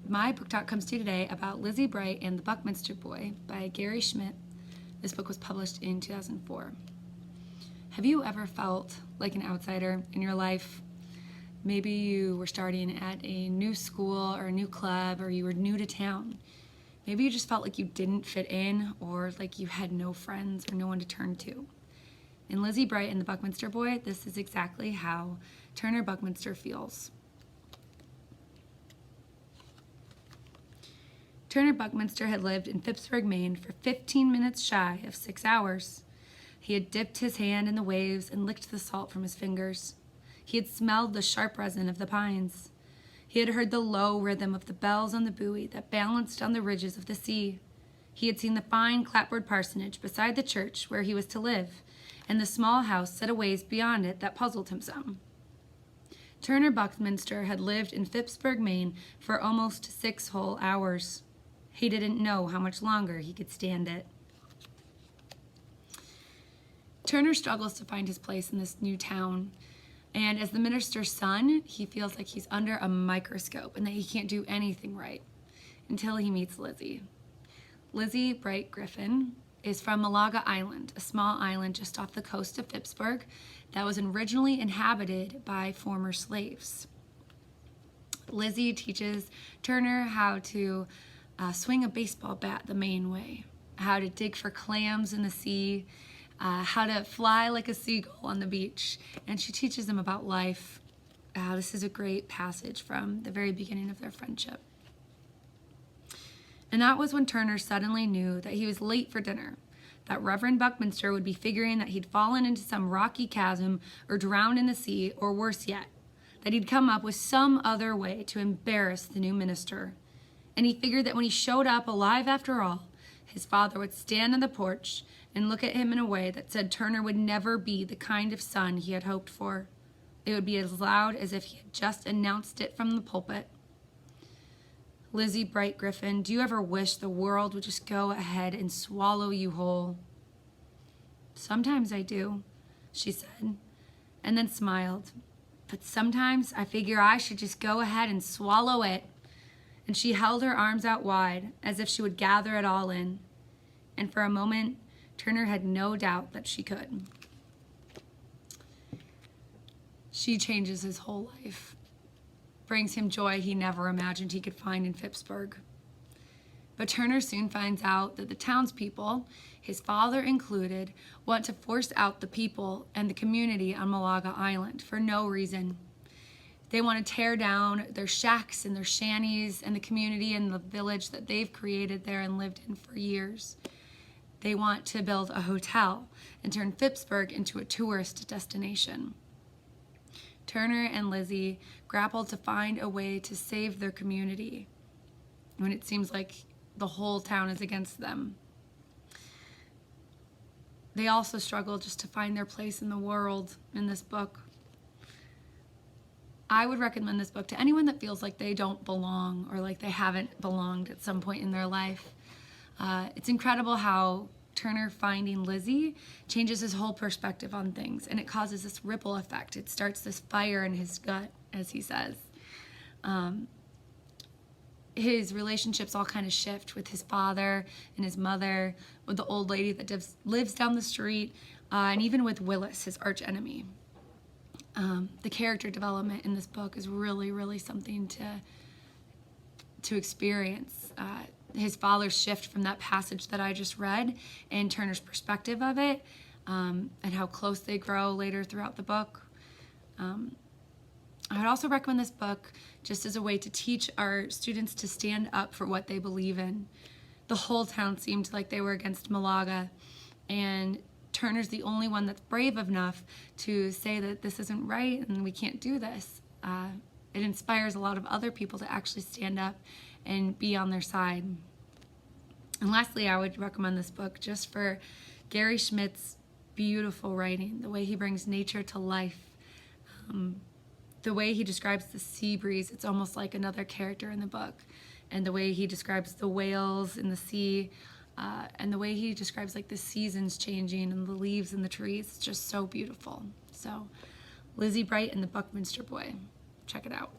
My book talk comes to you today about Lizzie Bright and the Buckminster Boy by Gary Schmidt. This book was published in 2004. Have you ever felt like an outsider in your life? Maybe you were starting at a new school or a new club, or you were new to town. Maybe you just felt like you didn't fit in, or like you had no friends or no one to turn to. In Lizzie Bright and the Buckminster Boy, this is exactly how Turner Buckminster feels. Turner Buckminster had lived in Phippsburg, Maine for 15 minutes shy of 6 hours. He had dipped his hand in the waves and licked the salt from his fingers. He had smelled the sharp resin of the pines. He had heard the low rhythm of the bells on the buoy that balanced on the ridges of the sea. He had seen the fine clapboard parsonage beside the church where he was to live, and the small house set a ways beyond it that puzzled him some. Turner Buckminster had lived in Phippsburg, Maine for almost 6 whole hours. He didn't know how much longer he could stand it. Turner struggles to find his place in this new town, and as the minister's son, he feels like he's under a microscope and that he can't do anything right until he meets Lizzie. Lizzie Bright Griffin is from Malaga Island, a small island just off the coast of Phippsburg that was originally inhabited by former slaves. Lizzie teaches Turner how to swing a baseball bat the Maine way, how to dig for clams in the sea, how to fly like a seagull on the beach, and she teaches him about life. This is a great passage from the very beginning of their friendship. And that was when Turner suddenly knew that he was late for dinner, that Reverend Buckminster would be figuring that he'd fallen into some rocky chasm or drowned in the sea, or worse yet, that he'd come up with some other way to embarrass the new minister. And he figured that when he showed up alive after all, his father would stand on the porch and look at him in a way that said Turner would never be the kind of son he had hoped for. It would be as loud as if he had just announced it from the pulpit. Lizzie Bright Griffin, do you ever wish the world would just go ahead and swallow you whole? Sometimes I do, she said, and then smiled. But sometimes I figure I should just go ahead and swallow it. And she held her arms out wide as if she would gather it all in. And for a moment, Turner had no doubt that she could. She changes his whole life, brings him joy he never imagined he could find in Phippsburg. But Turner soon finds out that the townspeople, his father included, want to force out the people and the community on Malaga Island for no reason. They want to tear down their shacks and their shanties and the community and the village that they've created there and lived in for years. They want to build a hotel and turn Phippsburg into a tourist destination. Turner and Lizzie grapple to find a way to save their community when it seems like the whole town is against them. They also struggle just to find their place in the world in this book. I would recommend this book to anyone that feels like they don't belong or like they haven't belonged at some point in their life. It's incredible how Turner finding Lizzie changes his whole perspective on things, and it causes this ripple effect. It starts this fire in his gut, as he says. His relationships all kind of shift with his father and his mother, with the old lady that lives down the street, and even with Willis, his arch enemy. The character development in this book is really, really something to experience. His father's shift from that passage that I just read and Turner's perspective of it, and how close they grow later throughout the book. I would also recommend this book just as a way to teach our students to stand up for what they believe in. The whole town seemed like they were against Malaga, and Turner's the only one that's brave enough to say that this isn't right and we can't do this. It inspires a lot of other people to actually stand up and be on their side. And lastly, I would recommend this book just for Gary Schmidt's beautiful writing, the way he brings nature to life, the way he describes the sea breeze. It's almost like another character in the book, and the way he describes the whales in the sea, and the way he describes like the seasons changing and the leaves in the trees. It's just so beautiful. So Lizzie Bright and the Buckminster Boy. Check it out.